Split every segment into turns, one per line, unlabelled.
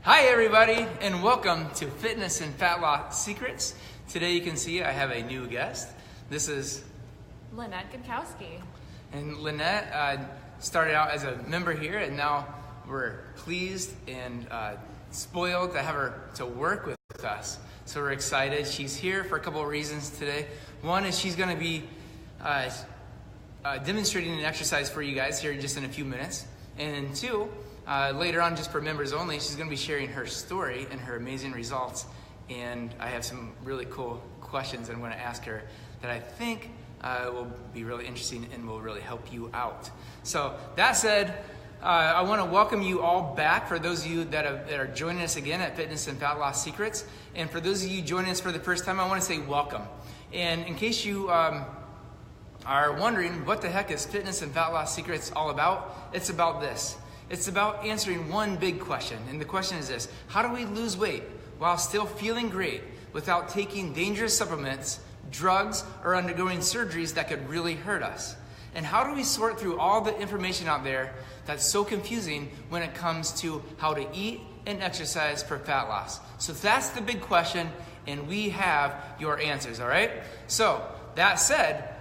Hi everybody, and welcome to Fitness and Fat Loss Secrets. Today you can see I have a new guest. This is
Lynette Gudkowski.
And Lynette started out as a member here, and now we're pleased and spoiled to have her to work with us. So we're excited. She's here for a couple of reasons today. One is she's going to be demonstrating an exercise for you guys here just in a few minutes. And two, later on, just for members only, she's going to be sharing her story and her amazing results. And I have some really cool questions I'm going to ask her that I think will be really interesting and will really help you out. So that said, I want to welcome you all back for those of you that are joining us again at Fitness and Fat Loss Secrets. And for those of you joining us for the first time, I want to say welcome. And in case you are wondering what the heck is Fitness and Fat Loss Secrets all about, it's about this. It's about answering one big question. And the question is this: how do we lose weight while still feeling great without taking dangerous supplements, drugs, or undergoing surgeries that could really hurt us? And how do we sort through all the information out there that's so confusing when it comes to how to eat and exercise for fat loss? So that's the big question, and we have your answers, all right? So that said,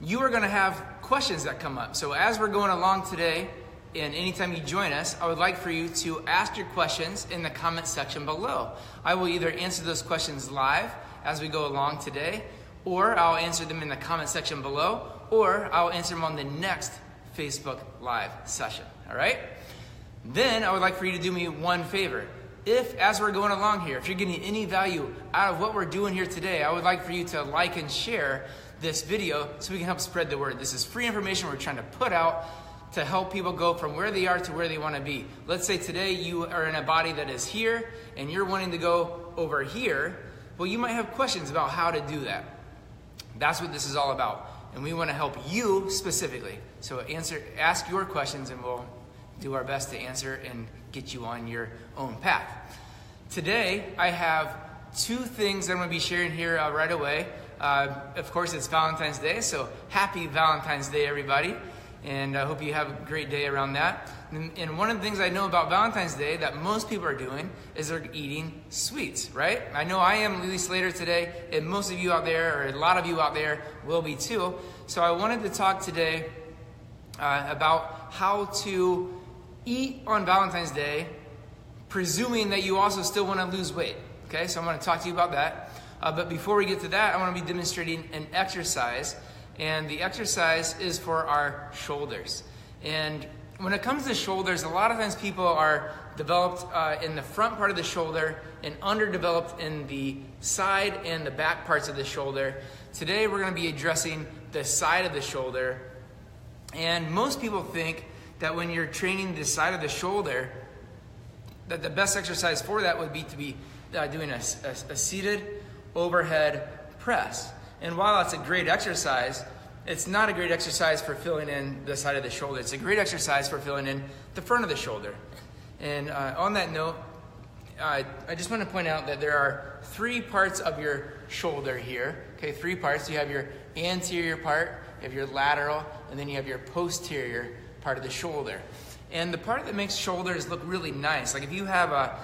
you are going to have questions that come up. So as we're going along today, and anytime you join us, I would like for you to ask your questions in the comment section below. I will either answer those questions live as we go along today, or I'll answer them in the comment section below, or I'll answer them on the next Facebook Live session, all right? Then I would like for you to do me one favor. If, as we're going along here, if you're getting any value out of what we're doing here today, I would like for you to like and share this video so we can help spread the word. This is free information we're trying to put out to help people go from where they are to where they want to be. Let's say today you are in a body that is here and you're wanting to go over here. Well, you might have questions about how to do that. That's what this is all about. And we want to help you specifically. So ask your questions and we'll do our best to answer and get you on your own path. Today, I have two things I'm going to be sharing here right away. Of course, it's Valentine's Day, so happy Valentine's Day, everybody. And I hope you have a great day around that. And one of the things I know about Valentine's Day that most people are doing is they're eating sweets, right? I know I am, at least later today, and most of you out there, or a lot of you out there, will be too. So I wanted to talk today about how to eat on Valentine's Day, presuming that you also still want to lose weight. Okay, so I'm going to talk to you about that. But before we get to that, I want to be demonstrating an exercise. And the exercise is for our shoulders. And when it comes to shoulders, a lot of times people are developed in the front part of the shoulder and underdeveloped in the side and the back parts of the shoulder. Today we're going to be addressing the side of the shoulder. And most people think that when you're training the side of the shoulder, that the best exercise for that would be to be doing a seated overhead press. And while it's a great exercise, it's not a great exercise for filling in the side of the shoulder. It's a great exercise for filling in the front of the shoulder. And on that note, I just want to point out that there are three parts of your shoulder here. Okay, three parts. You have your anterior part, you have your lateral, and then you have your posterior part of the shoulder. And the part that makes shoulders look really nice, like if you have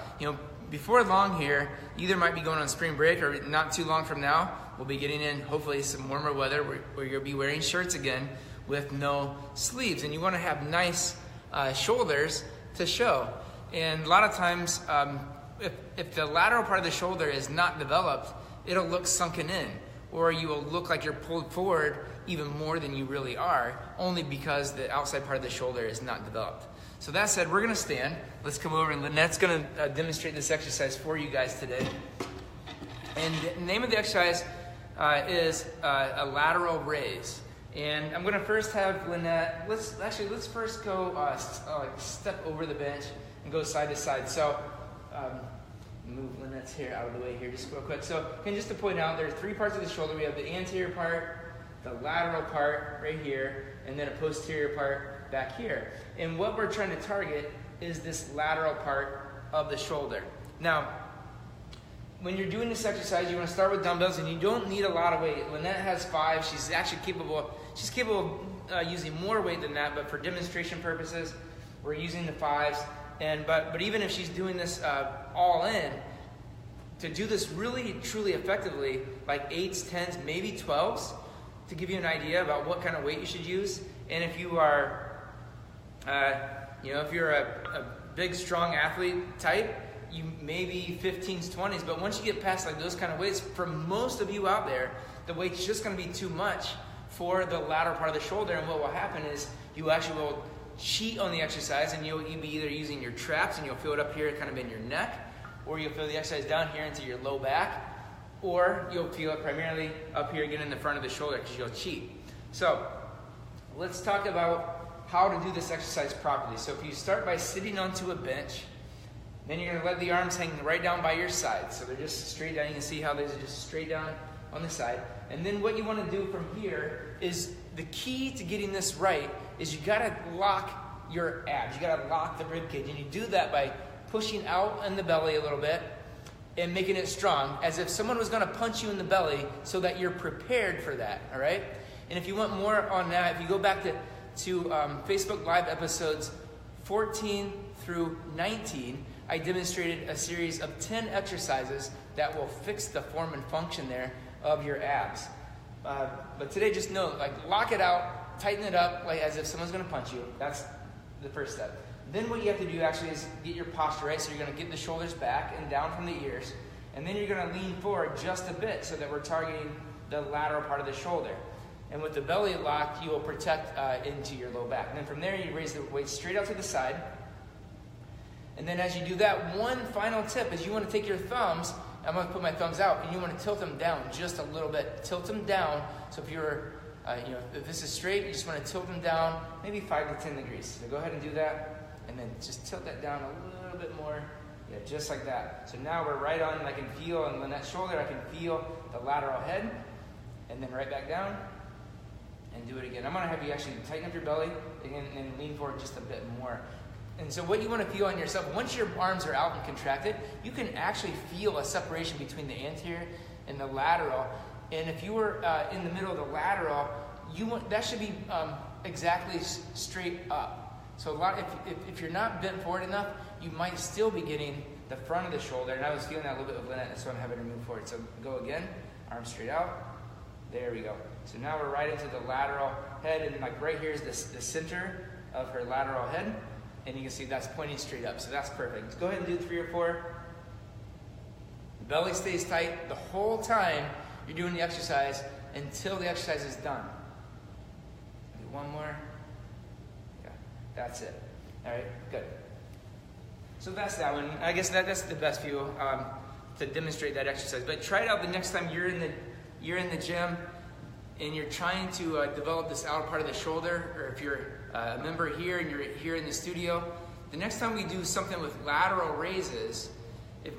before long here, you either might be going on spring break or not too long from now, we'll be getting in hopefully some warmer weather where you'll be wearing shirts again with no sleeves. And you want to have nice shoulders to show. And a lot of times, if the lateral part of the shoulder is not developed, it'll look sunken in. Or you will look like you're pulled forward even more than you really are, only because the outside part of the shoulder is not developed. So that said, we're going to stand. Let's come over, and Lynette's going to demonstrate this exercise for you guys today. And the name of the exercise is a lateral raise. And I'm going to first have Lynette, let's first go step over the bench and go side to side. So move Lynette's hair out of the way here just real quick. So just to point out, there are three parts of the shoulder. We have the anterior part, the lateral part right here, and then a posterior part back here. And what we're trying to target is this lateral part of the shoulder. Now, when you're doing this exercise, you want to start with dumbbells, and you don't need a lot of weight. Lynette has 5. She's actually capable of using more weight than that, but for demonstration purposes, we're using the 5s. But even if she's doing this all in, to do this really, truly effectively, like 8s, 10s, maybe 12s, to give you an idea about what kind of weight you should use. And if you are, if you're a big, strong athlete type, you maybe 15s, 20s. But once you get past like those kind of weights, for most of you out there, the weight's just going to be too much for the lateral part of the shoulder. And what will happen is you actually will cheat on the exercise, and you'll be either using your traps, and you'll feel it up here kind of in your neck, or you'll feel the exercise down here into your low back, or you'll feel it primarily up here again in the front of the shoulder because you'll cheat. So let's talk about how to do this exercise properly. So if you start by sitting onto a bench, then you're going to let the arms hang right down by your side. So they're just straight down. You can see how they're just straight down on the side. And then what you want to do from here is the key to getting this right is you got to lock your abs. You got to lock the rib cage. And you do that by pushing out in the belly a little bit and making it strong, as if someone was going to punch you in the belly, so that you're prepared for that, all right? And if you want more on that, if you go back to Facebook Live episodes 14 through 19, I demonstrated a series of 10 exercises that will fix the form and function there of your abs. But today, just know, like, lock it out, tighten it up, like as if someone's going to punch you. That's the first step. Then what you have to do actually is get your posture right. So you're going to get the shoulders back and down from the ears. And then you're going to lean forward just a bit so that we're targeting the lateral part of the shoulder. And with the belly locked, you will protect into your low back. And then from there, you raise the weight straight out to the side. And then as you do that, one final tip is you want to take your thumbs. I'm going to put my thumbs out, and you want to tilt them down just a little bit. Tilt them down. So if you're, if this is straight, you just want to tilt them down maybe 5 to 10 degrees. So go ahead and do that. And then just tilt that down a little bit more. Yeah, just like that. So now we're right on, and I can feel, and on that shoulder, I can feel the lateral head. And then right back down. And do it again. I'm going to have you actually tighten up your belly again and lean forward just a bit more. And so what you want to feel on yourself, once your arms are out and contracted, you can actually feel a separation between the anterior and the lateral. And if you were in the middle of the lateral, that should be exactly straight up. So if you're not bent forward enough, you might still be getting the front of the shoulder. And I was feeling that a little bit with Lynette, so I'm having her move forward. So go again, arms straight out. There we go. So now we're right into the lateral head, and like right here is the center of her lateral head. And you can see that's pointing straight up, so that's perfect. Let's go ahead and do 3 or 4. The belly stays tight the whole time you're doing the exercise until the exercise is done. Do one more. Yeah, that's it. All right, good. So that's that one. I guess that's the best view to demonstrate that exercise. But try it out the next time you're in the gym and you're trying to develop this outer part of the shoulder, or if you're a member here and you're here in the studio, the next time we do something with lateral raises,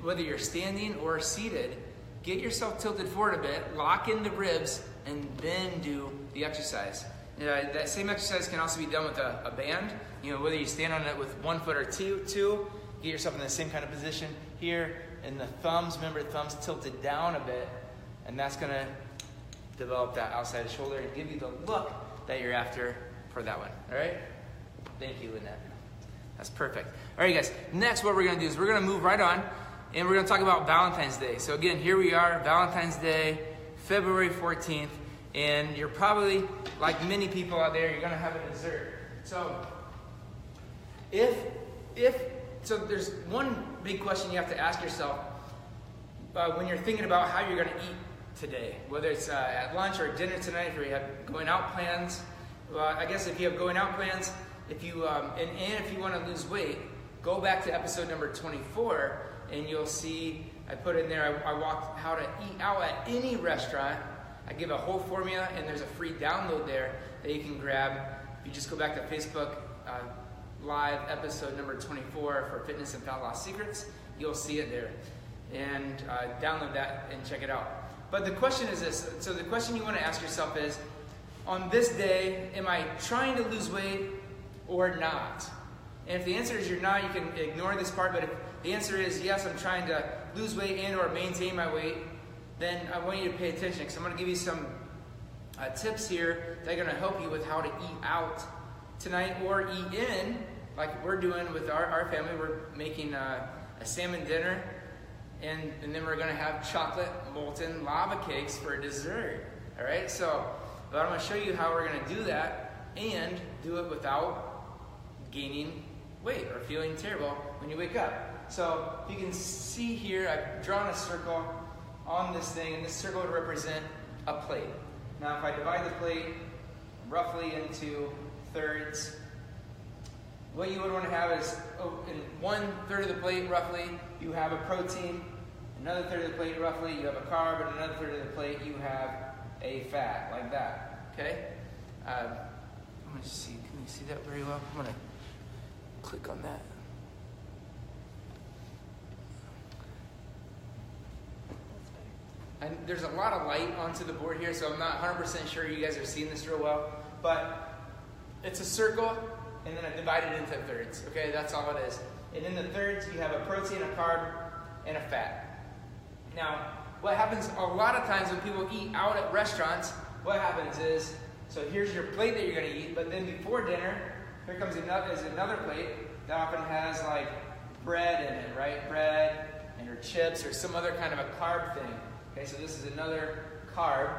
whether you're standing or seated, get yourself tilted forward a bit, lock in the ribs, and then do the exercise. That same exercise can also be done with a band. Whether you stand on it with 1 foot or two, get yourself in the same kind of position here, and the thumbs, remember, thumbs tilted down a bit, and that's going to develop that outside of the shoulder and give you the look that you're after for that one. All right? Thank you, Lynette. That's perfect. All right, guys. Next, what we're going to do is we're going to move right on, and we're going to talk about Valentine's Day. So again, here we are, Valentine's Day, February 14th, and you're probably, like many people out there, you're going to have a dessert. So so there's one big question you have to ask yourself when you're thinking about how you're going to eat today, whether it's at lunch or dinner tonight, if you have going out plans. I guess if you have going out plans, if you if you want to lose weight, go back to episode number 24, and you'll see I put in there. I walked how to eat out at any restaurant. I give a whole formula, and there's a free download there that you can grab. If you just go back to Facebook Live episode number 24 for Fitness and Fat Loss Secrets, you'll see it there, and download that and check it out. But the question is this. So the question you want to ask yourself is, on this day, am I trying to lose weight or not? And if the answer is you're not, you can ignore this part. But if the answer is yes, I'm trying to lose weight and or maintain my weight, then I want you to pay attention, because I'm going to give you some tips here that are going to help you with how to eat out tonight or eat in like we're doing with our family, we're making a salmon dinner, and then we're gonna have chocolate molten lava cakes for dessert. All right, so but I'm gonna show you how we're gonna do that and do it without gaining weight or feeling terrible when you wake up. So if you can see here, I've drawn a circle on this thing, and this circle would represent a plate. Now if I divide the plate roughly into thirds, what you would want to have is, in 1/3 of the plate roughly, you have a protein, another third of the plate roughly, you have a carb, and another third of the plate, you have a fat, like that, okay? I'm going to see, can you see that very well? I'm going to click on that. And there's a lot of light onto the board here, so I'm not 100% sure you guys are seeing this real well, but it's a circle, and then I divide it into thirds, okay? That's all it is. And in the thirds, you have a protein, a carb, and a fat. Now, what happens a lot of times when people eat out at restaurants, what happens is, so here's your plate that you're gonna eat, but then before dinner, here comes another plate that often has like bread in it, right? Bread and or chips or some other kind of a carb thing. Okay, so this is another carb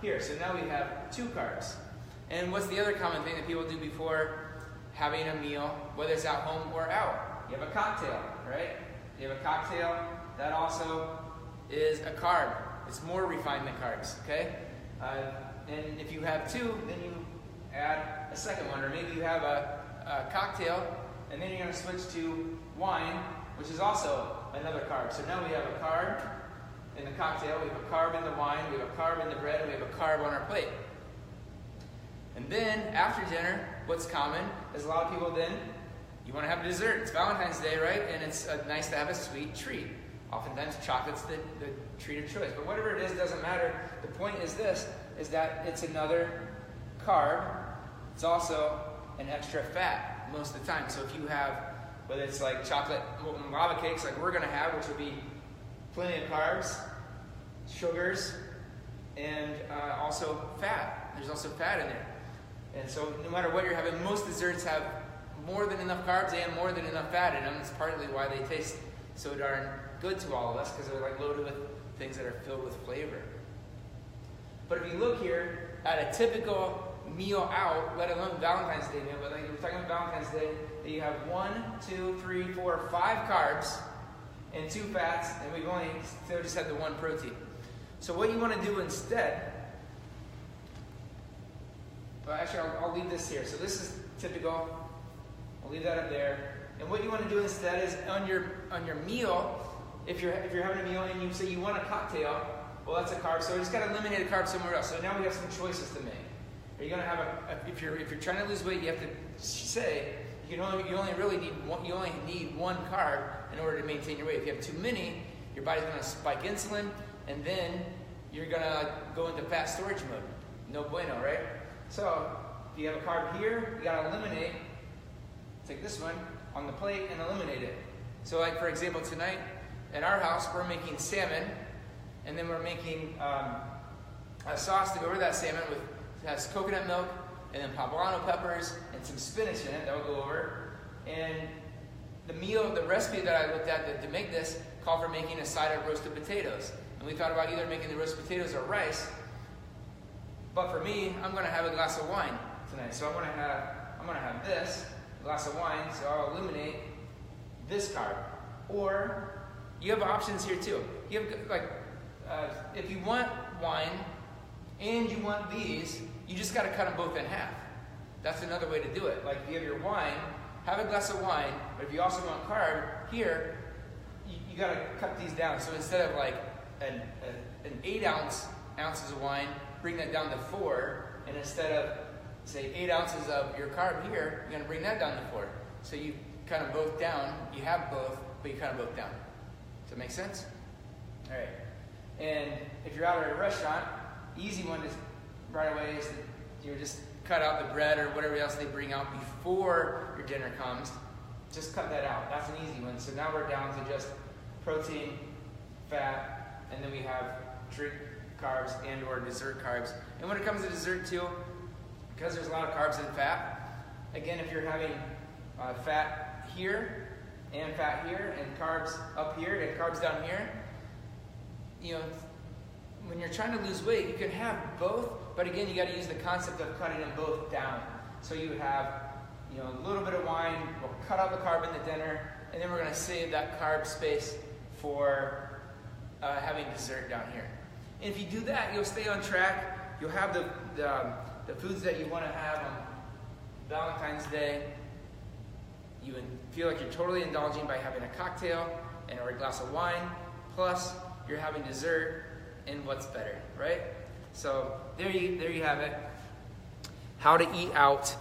here. So now we have 2 carbs. And what's the other common thing that people do before having a meal, whether it's at home or out? You have a cocktail, right? You have a cocktail, that also is a carb. It's more refined than carbs, okay? And if you have 2, then you add a second one, or maybe you have a cocktail, and then you're gonna switch to wine, which is also another carb. So now we have a carb in the cocktail, we have a carb in the wine, we have a carb in the bread, and we have a carb on our plate. And then, after dinner, what's common is a lot of people then, you want to have dessert. It's Valentine's Day, right? And it's nice to have a sweet treat. Oftentimes, chocolate's the treat of choice. But whatever it is, doesn't matter. The point is this, is that it's another carb. It's also an extra fat most of the time. So if you have, whether it's like chocolate molten lava cakes like we're going to have, which will be plenty of carbs, sugars, and also fat. There's also fat in there. And so no matter what you're having, most desserts have more than enough carbs and more than enough fat in them. It's partly why they taste so darn good to all of us, because they're like loaded with things that are filled with flavor. But if you look here at a typical meal out, let alone Valentine's Day meal, but like we're talking about Valentine's Day, that you have 1, 2, 3, 4, 5 carbs and 2 fats, and we've only still just had the 1 protein. So what you want to do instead, well, actually, I'll leave this here. So this is typical. I'll leave that up there. And what you want to do instead is on your meal, if you're having a meal and you say you want a cocktail, well, that's a carb. So we just got to eliminate a carb somewhere else. So now we have some choices to make. Are you going to have if you're trying to lose weight, you have to say you only need 1 carb in order to maintain your weight. If you have too many, your body's going to spike insulin, and then you're going to go into fat storage mode. No bueno, right? So, if you have a carb here, you gotta eliminate, take this one on the plate and eliminate it. So like for example, tonight at our house, we're making salmon, and then we're making a sauce to go over that salmon it has coconut milk, and then poblano peppers, and some spinach in it that will go over. And the recipe that I looked at to make this called for making a side of roasted potatoes. And we thought about either making the roasted potatoes or rice. But for me, I'm going to have a glass of wine tonight. So I'm going to have this, a glass of wine, so I'll eliminate this carb. Or you have options here too. You have if you want wine and you want these, you just got to cut them both in half. That's another way to do it. Like if you have your wine, have a glass of wine, but if you also want carb, here, you got to cut these down. So instead of like an 8 ounces of wine, bring that down to 4, and instead of, say, 8 ounces of your carb here, you're going to bring that down to 4. So you cut them both down. You have both, but you cut them both down. Does that make sense? All right. And if you're out at a restaurant, easy one is right away is that you just cut out the bread or whatever else they bring out before your dinner comes. Just cut that out. That's an easy one. So now we're down to just protein, fat, and then we have drink carbs and or dessert carbs. And when it comes to dessert too, because there's a lot of carbs and fat, again, if you're having fat here and fat here, and carbs up here and carbs down here. When you're trying to lose weight, you can have both, but again, you got to use the concept of cutting them both down. So you have, a little bit of wine. We'll cut out the carb in the dinner, and then we're going to save that carb space for having dessert down here. And if you do that, you'll stay on track. You'll have the foods that you want to have on Valentine's Day. You feel like you're totally indulging by having a cocktail or a glass of wine, plus you're having dessert, and what's better, right? So there you have it. How to eat out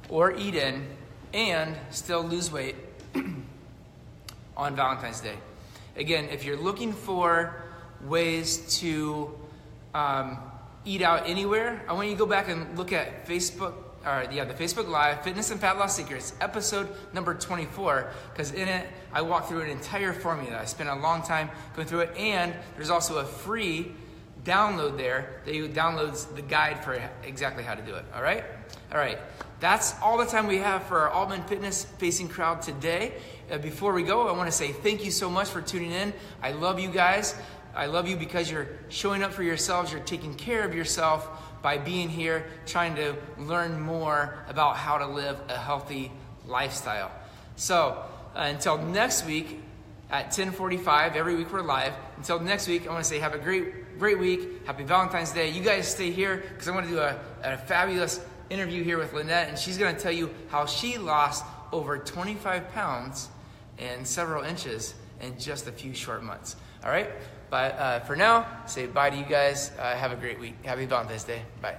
or eat in and still lose weight on Valentine's Day. Again, if you're looking for ways to eat out anywhere, I want you to go back and look at the Facebook Live Fitness and Fat Loss Secrets, episode number 24, because in it, I walk through an entire formula. I spent a long time going through it, and there's also a free download there that downloads the guide for exactly how to do it, all right? All right, that's all the time we have for our Altman Fitness facing crowd today. Before we go, I want to say thank you so much for tuning in. I love you guys. I love you because you're showing up for yourselves. You're taking care of yourself by being here, trying to learn more about how to live a healthy lifestyle. So until next week at 10:45, every week we're live. Until next week, I want to say have a great week. Happy Valentine's Day. You guys stay here because I want to do a fabulous interview here with Lynette, and she's going to tell you how she lost over 25 pounds and several inches in just a few short months. All right? But for now, say bye to you guys. Have a great week. Happy Valentine's Day. Bye.